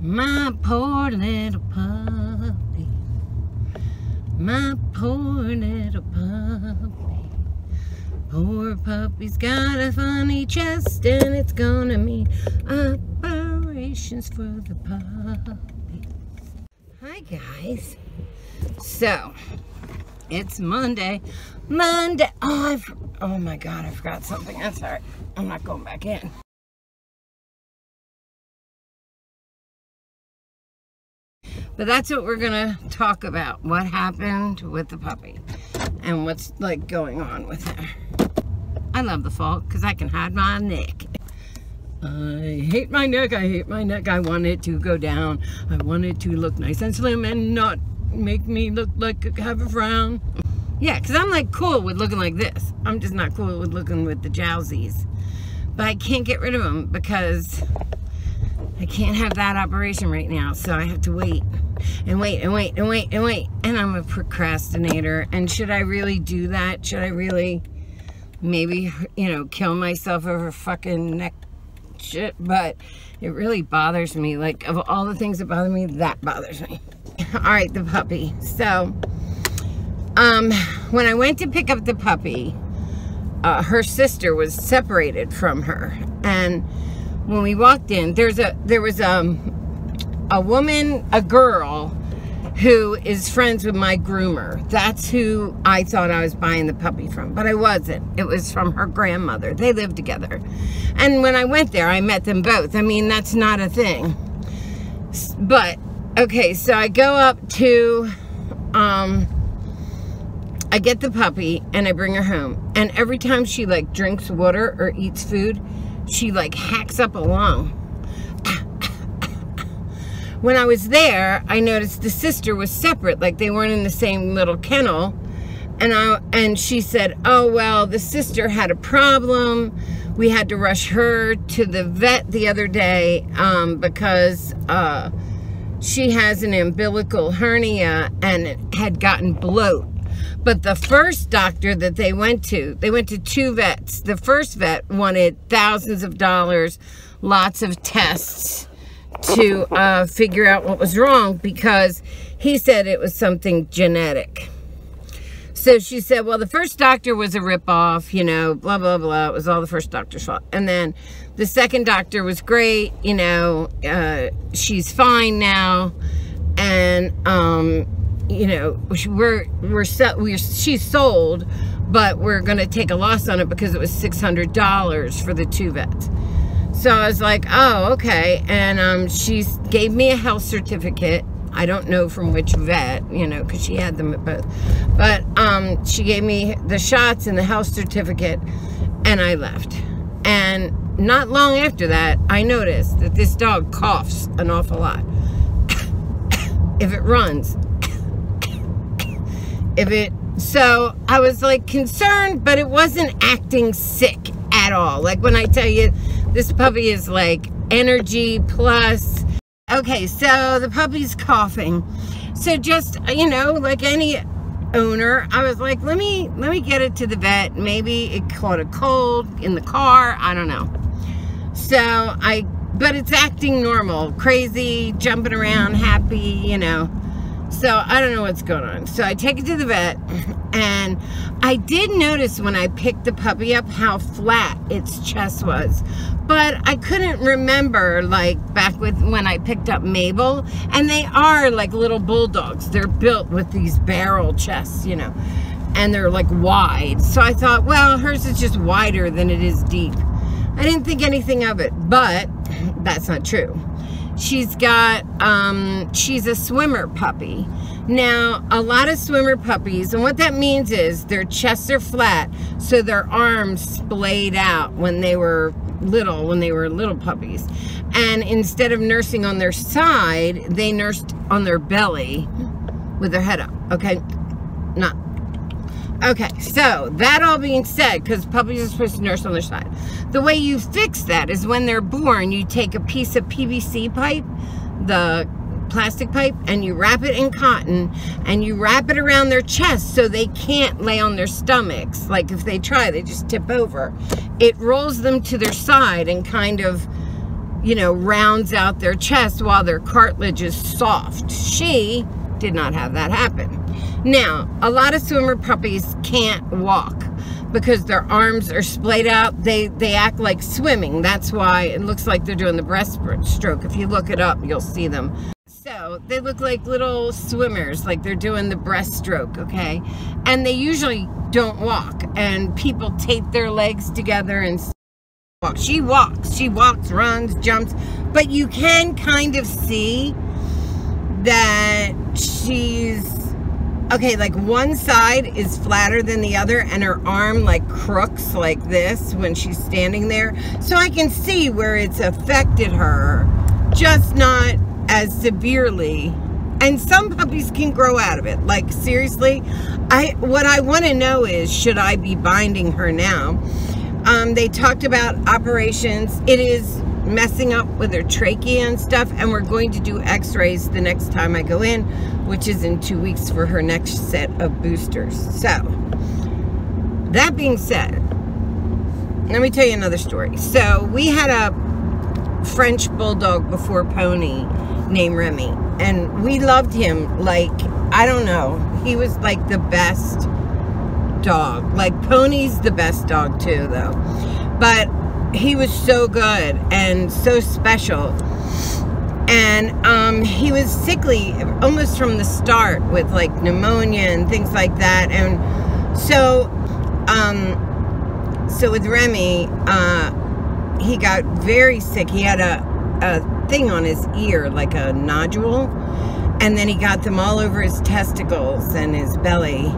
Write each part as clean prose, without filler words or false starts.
My poor little puppy. My poor little puppy. Poor puppy's got a funny chest and it's gonna need operations for the puppy. Hi guys. So, it's Monday. Oh my God, I forgot something. That's all right. I'm not going back in. But that's what we're gonna talk about. What happened with the puppy and what's like going on with her. I love the fall because I can hide my neck. I hate my neck. I hate my neck. I want it to go down. I want it to look nice and slim and not make me look like I have a frown. Yeah, because I'm like cool with looking like this. I'm just not cool with looking with the jowsies. But I can't get rid of them because I can't have that operation right now. So I have to wait and wait and wait and wait and wait. And I'm a procrastinator. And should I really do that? Should I really maybe, you know, kill myself over fucking neck shit? But it really bothers me. Like, of all the things that bother me, that bothers me. All right, the puppy. So, when I went to pick up the puppy, her sister was separated from her. And when we walked in, there was a woman, a girl, who is friends with my groomer. That's who I thought I was buying the puppy from, but I wasn't. It was from her grandmother. They lived together. And when I went there, I met them both. I mean, that's not a thing. But, okay, so I go up to, I get the puppy and I bring her home. And every time she like drinks water or eats food, she like hacks up a lung. When I was there, I noticed the sister was separate, like they weren't in the same little kennel. And she said, oh, well, the sister had a problem. We had to rush her to the vet the other day because she has an umbilical hernia and it had gotten bloat. But the first doctor that they went to two vets. The first vet wanted thousands of dollars, lots of tests to figure out what was wrong because he said it was something genetic. So she said, well, the first doctor was a ripoff, you know, blah, blah, blah. It was all the first doctor's fault. And then the second doctor was great, you know, she's fine now. And, you know, she's sold, but we're going to take a loss on it because it was $600 for the two vets. So I was like, oh, okay. And she gave me a health certificate. I don't know from which vet, you know, because she had them at both. But she gave me the shots and the health certificate, and I left. And not long after that, I noticed that this dog coughs an awful lot. If it runs. So I was like concerned, but it wasn't acting sick at all. Like when I tell you, this puppy is like energy plus. Okay, so the puppy's coughing. So just, you know, like any owner, I was like, let me get it to the vet. Maybe it caught a cold in the car. I don't know. So but it's acting normal, crazy, jumping around, happy, you know. So I don't know what's going on. So I take it to the vet, and I did notice when I picked the puppy up how flat its chest was. But I couldn't remember, like, back when I picked up Mabel, and they are like little bulldogs. They're built with these barrel chests, you know, and they're like wide. So I thought, well, hers is just wider than it is deep. I didn't think anything of it, but that's not true. She's got, she's a swimmer puppy. Now, a lot of swimmer puppies, and what that means is their chests are flat, so their arms splayed out when they were little puppies. And instead of nursing on their side, they nursed on their belly with their head up, okay? Okay, so that all being said, because puppies are supposed to nurse on their side, the way you fix that is when they're born, you take a piece of PVC pipe, the plastic pipe, and you wrap it in cotton, and you wrap it around their chest so they can't lay on their stomachs. Like if they try, they just tip over. It rolls them to their side and kind of you know, rounds out their chest while their cartilage is soft. She did not have that happen. Now, a lot of swimmer puppies can't walk because their arms are splayed out. They act like swimming. That's why it looks like they're doing the breaststroke. If you look it up, you'll see them. So they look like little swimmers, like they're doing the breaststroke, okay? And they usually don't walk, and people tape their legs together and walk. She walks, runs, jumps, but you can kind of see that she's, okay, like one side is flatter than the other, and her arm like crooks like this when she's standing there. So I can see where it's affected her, just not as severely. And some puppies can grow out of it. Like, seriously, what I want to know is, should I be binding her now? They talked about operations. It is messing up with her trachea and stuff, and we're going to do x-rays the next time I go in, which is in 2 weeks for her next set of boosters. So, that being said, let me tell you another story. So, we had a French bulldog before Pony named Remy, and we loved him like, I don't know, he was like the best dog. Like, Pony's the best dog too, though, but he was so good and so special. And he was sickly almost from the start with like pneumonia and things like that. And so so with Remy, he got very sick. He had a thing on his ear, like a nodule, and then he got them all over his testicles and his belly,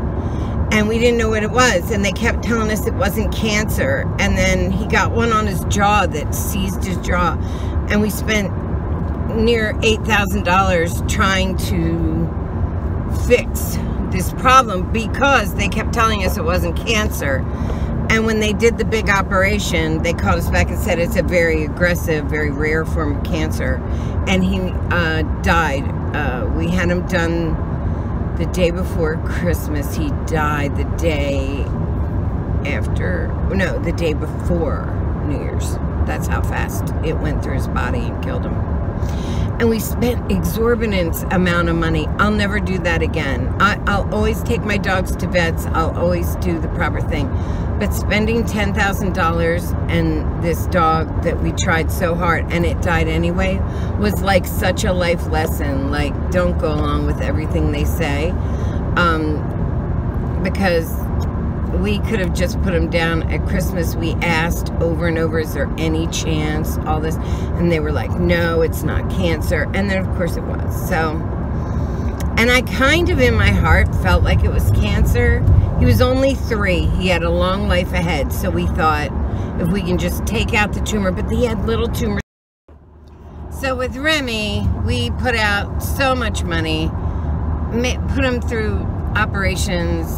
and we didn't know what it was, and they kept telling us it wasn't cancer. And then he got one on his jaw that seized his jaw, and we spent near $8,000 trying to fix this problem because they kept telling us it wasn't cancer. And when they did the big operation, they called us back and said it's a very aggressive, very rare form of cancer. And he died. We had him done the day before Christmas. He died the day after, no, the day before New Year's. That's how fast it went through his body and killed him. And we spent exorbitant amount of money. I'll never do that again. I'll always take my dogs to vets. I'll always do the proper thing. But spending $10,000 and this dog that we tried so hard and it died anyway was like such a life lesson. Like, don't go along with everything they say. Because we could have just put him down at Christmas. We asked over and over, is there any chance, all this, and they were like, no, it's not cancer. And then of course it was. So, and I kind of in my heart felt like it was cancer. He was only 3. He had a long life ahead. So we thought, if we can just take out the tumor, but he had little tumors. So with Remy, we put out so much money, put him through operations,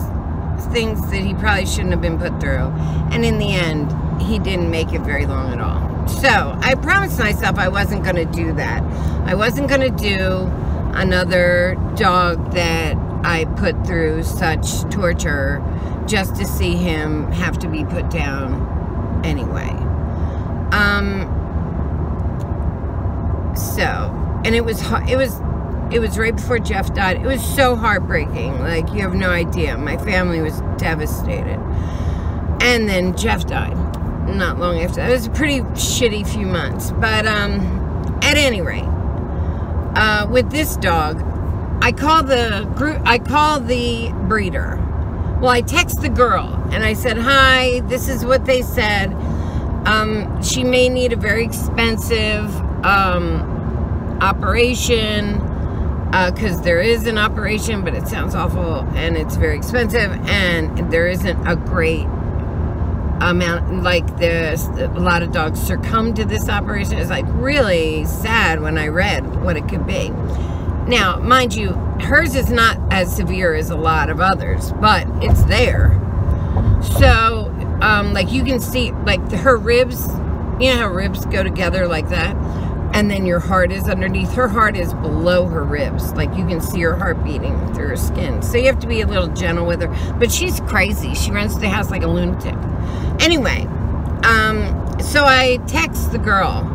things that he probably shouldn't have been put through, and in the end he didn't make it very long at all. So I promised myself I wasn't going to do that. I wasn't going to do another dog that I put through such torture just to see him have to be put down anyway. So, and it was right before Jeff died. It was so heartbreaking. Like, you have no idea. My family was devastated. And then Jeff died not long after that. It was a pretty shitty few months. But at any rate, with this dog, I call the breeder. Well, I text the girl and I said, hi, this is what they said. She may need a very expensive operation, because there is an operation, but it sounds awful and it's very expensive, and there isn't a great amount, like this, a lot of dogs succumb to this operation. It's like really sad when I read what it could be. Now, mind you, hers is not as severe as a lot of others, but it's there. So, like you can see, like her ribs, you know how ribs go together like that? And then your heart is underneath. Her heart is below her ribs. Like, you can see her heart beating through her skin. So you have to be a little gentle with her. But she's crazy. She runs the house like a lunatic. Anyway, so I text the girl.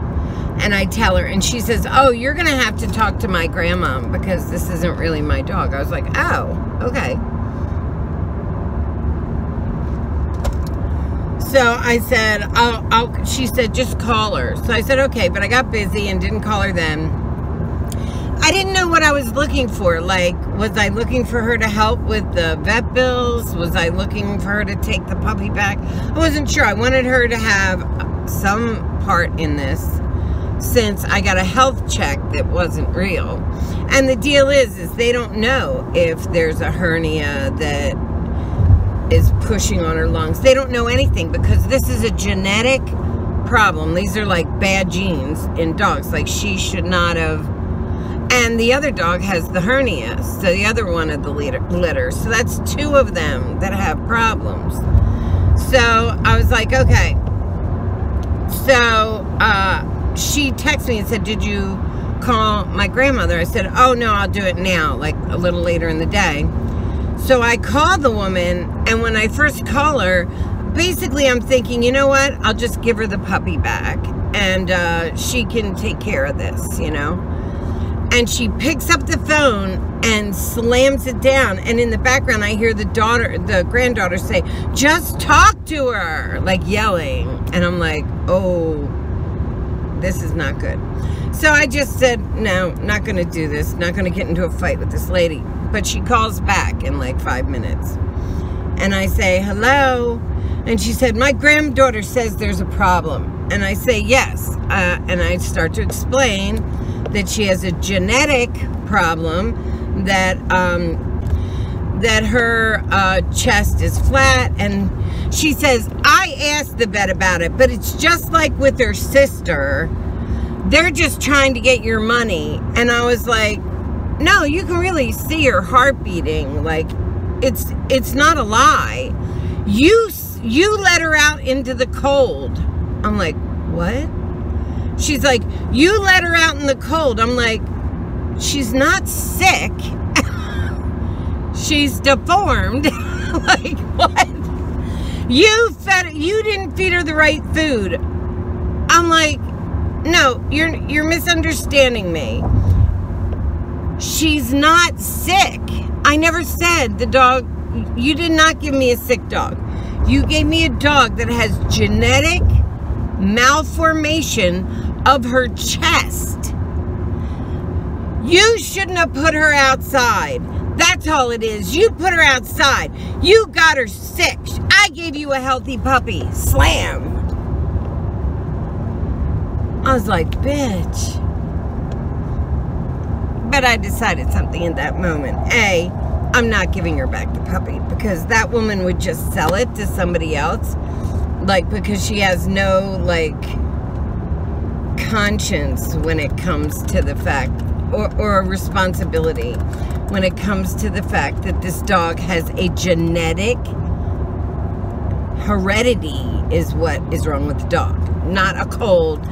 And I tell her, and she says, oh, you're going to have to talk to my grandma because this isn't really my dog. I was like, oh, okay. So I said, she said, just call her. So I said, okay, but I got busy and didn't call her then. I didn't know what I was looking for. Like, was I looking for her to help with the vet bills? Was I looking for her to take the puppy back? I wasn't sure. I wanted her to have some part in this, since I got a health check that wasn't real. And the deal is they don't know if there's a hernia that is pushing on her lungs. They don't know anything because this is a genetic problem. These are like bad genes in dogs. Like, she should not have. And the other dog has the hernia, so the other one of the litter. So that's 2 of them that have problems. So I was like, okay. So she texted me and said, did you call my grandmother? I said, oh no, I'll do it now, like a little later in the day. So I called the woman, and when I first call her, basically I'm thinking, you know what, I'll just give her the puppy back, and she can take care of this, you know. And she picks up the phone and slams it down, and in the background I hear the granddaughter say, just talk to her, like yelling. And I'm like, oh, this is not good. So I just said, no, not going to do this. Not going to get into a fight with this lady. But she calls back in like 5 minutes. And I say, hello. And she said, my granddaughter says there's a problem. And I say, yes. And I start to explain that she has a genetic problem, that that her chest is flat. And she says, I asked the vet about it, but it's just like with her sister. They're just trying to get your money. And I was like, no, you can really see her heart beating. Like, it's not a lie. You let her out into the cold. I'm like, what? She's like, you let her out in the cold. I'm like, she's not sick. She's deformed. Like, what? You didn't feed her the right food. I'm like, no, you're misunderstanding me. She's not sick. I never said the dog, you did not give me a sick dog. You gave me a dog that has genetic malformation of her chest. You shouldn't have put her outside. That's all it is. You put her outside. You got her sick. I gave you a healthy puppy. Slam. I was like, bitch. But I decided something in that moment. A, I'm not giving her back the puppy because that woman would just sell it to somebody else. Like, because she has no, like, conscience when it comes to the fact, or a responsibility when it comes to the fact that this dog has a genetic heredity is what is wrong with the dog. Not a cold,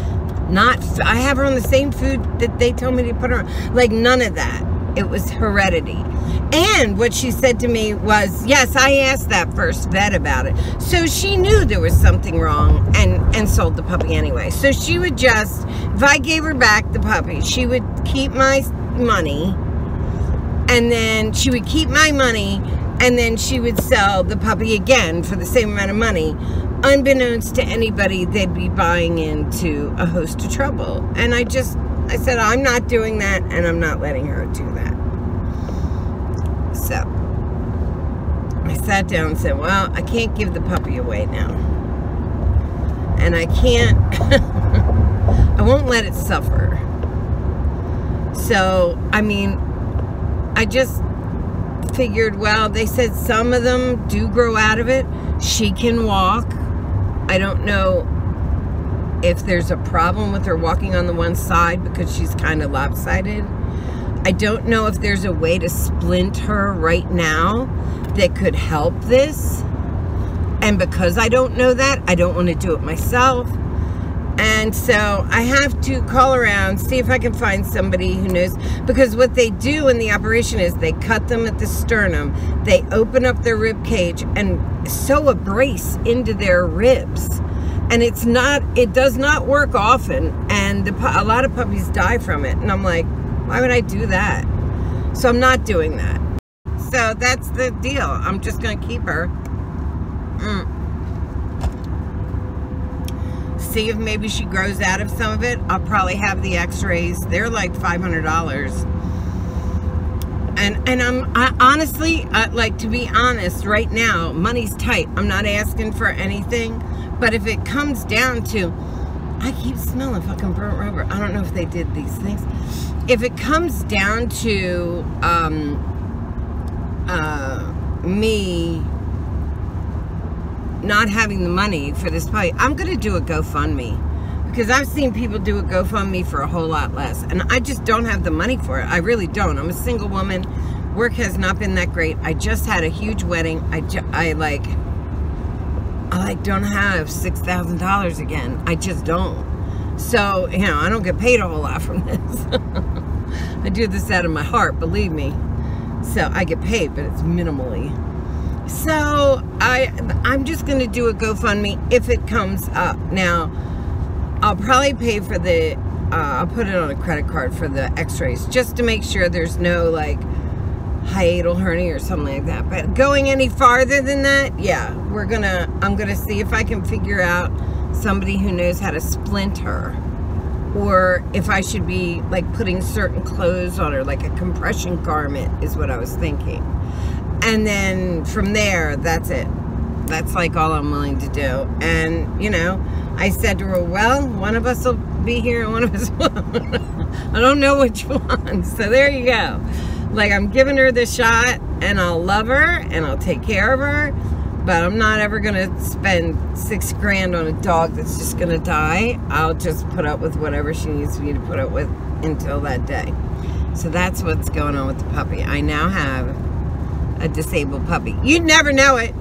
I have her on the same food that they told me to put her on. Like, none of that. It was heredity. And what she said to me was, yes, I asked that first vet about it. So she knew there was something wrong and sold the puppy anyway. So she would just, if I gave her back the puppy, she would keep my money, and then she would keep my money, and then she would sell the puppy again for the same amount of money. Unbeknownst to anybody, they'd be buying into a host of trouble. And I said, I'm not doing that, and I'm not letting her do that. So I sat down and said, well, I can't give the puppy away now. And I can't, I won't let it suffer. So, I mean, I just figured, well, they said some of them do grow out of it. She can walk. I don't know if there's a problem with her walking on the one side because she's kind of lopsided. I don't know if there's a way to splint her right now that could help this. And because I don't know that, I don't want to do it myself. And so I have to call around, see if I can find somebody who knows. Because what they do in the operation is they cut them at the sternum, they open up their rib cage and sew a brace into their ribs And it does not work often, and a lot of puppies die from it, and I'm like, why would I do that? So I'm not doing that. So that's the deal. I'm just gonna keep her. See if maybe she grows out of some of it. I'll probably have the x-rays. They're like $500. And I honestly, like, to be honest, right now, money's tight. I'm not asking for anything. But if it comes down to, I keep smelling fucking burnt rubber. I don't know if they did these things. If it comes down to me not having the money for this puppy, I'm going to do a GoFundMe. Because I've seen people do a GoFundMe for a whole lot less. And I just don't have the money for it. I really don't. I'm a single woman. Work has not been that great. I just had a huge wedding. I don't have $6,000 again. I just don't. So, you know, I don't get paid a whole lot from this. I do this out of my heart, believe me. So I get paid, but it's minimally. So I'm just going to do a GoFundMe if it comes up. Now, I'll probably pay for the, I'll put it on a credit card for the x-rays, just to make sure there's no, like, hiatal hernia or something like that. But going any farther than that, yeah, I'm gonna see if I can figure out somebody who knows how to splint her, or if I should be like putting certain clothes on her, like a compression garment is what I was thinking. And then from there, that's it. That's like all I'm willing to do. And you know, I said to her, well, one of us will be here and one of us won't. I don't know which one. So there you go. Like, I'm giving her the shot, and I'll love her, and I'll take care of her, but I'm not ever going to spend $6 grand on a dog that's just going to die. I'll just put up with whatever she needs me to put up with until that day. So that's what's going on with the puppy. I now have a disabled puppy. You'd never know it.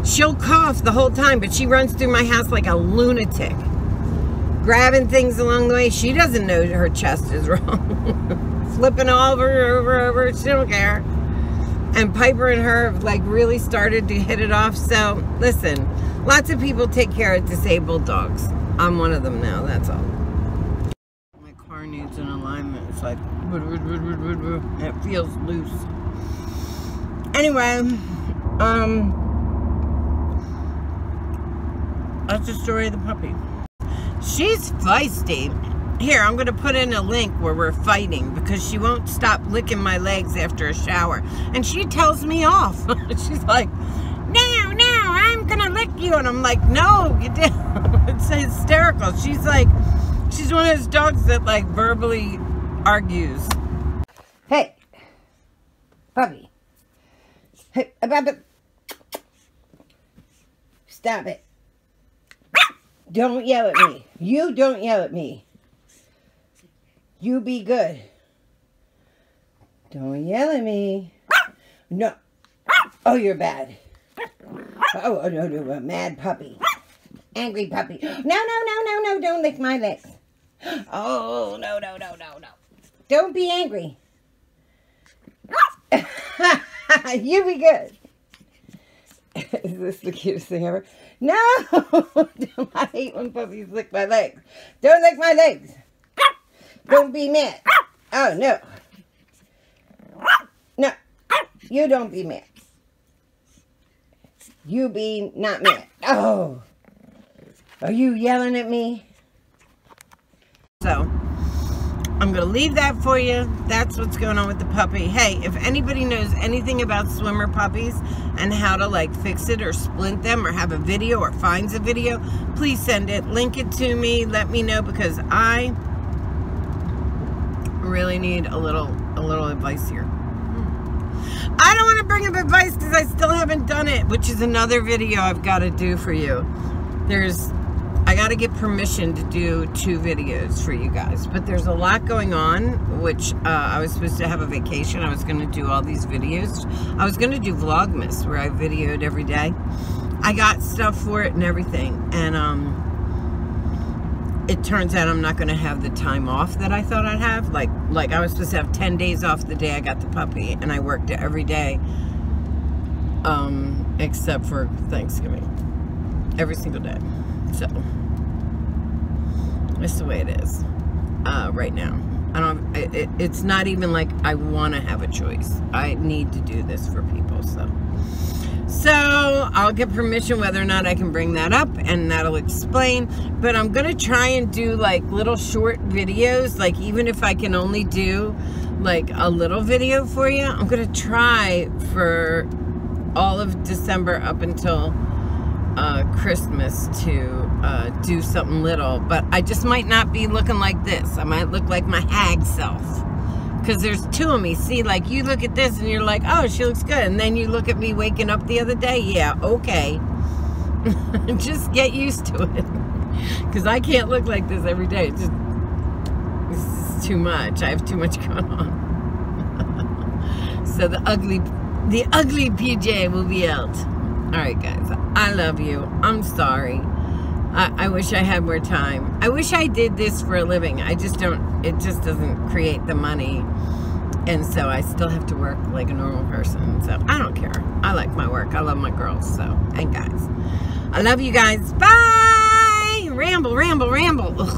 She'll cough the whole time, but she runs through my house like a lunatic, grabbing things along the way. She doesn't know her chest is wrong. Flipping over, she don't care. And Piper and her have like really started to hit it off. So listen, lots of people take care of disabled dogs. I'm one of them now, that's all. My car needs an alignment. It's like, it feels loose. Anyway, that's the story of the puppy. She's feisty. Here, I'm going to put in a link where we're fighting because she won't stop licking my legs after a shower. And she tells me off. She's like, no, I'm going to lick you. And I'm like, no, you didn't. It's hysterical. She's like, she's one of those dogs that like verbally argues. Hey, puppy. Hey, stop it. Don't yell at me. You don't yell at me. You be good. Don't yell at me. No. Oh, you're bad. Oh, no, a mad puppy. Angry puppy. No. Don't lick my legs. Oh, no. Don't be angry. You be good. Is this the cutest thing ever? No. I hate when puppies lick my legs. Don't lick my legs. Don't be mad. Oh, no. No. You don't be mad. You be not mad. Oh. Are you yelling at me? So, I'm going to leave that for you. That's what's going on with the puppy. Hey, if anybody knows anything about swimmer puppies and how to like fix it or splint them or have a video or finds a video, please send it. Link it to me. Let me know because I really need a little advice here. I don't want to bring up advice because I still haven't done it, which is another video I've got to do for you. I got to get permission to do 2 videos for you guys, but there's a lot going on, which I was supposed to have a vacation. I was going to do all these videos. I was going to do Vlogmas where I videoed every day. I got stuff for it and everything, and it turns out I'm not going to have the time off that I thought I'd have. Like I was supposed to have 10 days off the day I got the puppy, and I worked every day except for Thanksgiving. Every single day. So that's the way it is right now. It's not even like I want to have a choice. I need to do this for people. So I'll get permission whether or not I can bring that up, and that'll explain. But I'm gonna try and do like little short videos, like even if I can only do like a little video for you, I'm gonna try for all of December up until Christmas to do something little. But I just might not be looking like this. I might look like my hag self, because there's two of me. See, like, you look at this and you're like, oh, she looks good, and then you look at me waking up the other day. Yeah, okay. Just get used to it, because I can't look like this every day. It's just, this is too much. I have too much going on. So the ugly PJ will be out. All right, guys, I love you. I'm sorry. I wish I had more time. I wish I did this for a living. I just don't, it just doesn't create the money. And so I still have to work like a normal person. So I don't care. I like my work. I love my girls. So, and guys, I love you guys. Bye. Ramble, ramble, ramble. Ugh.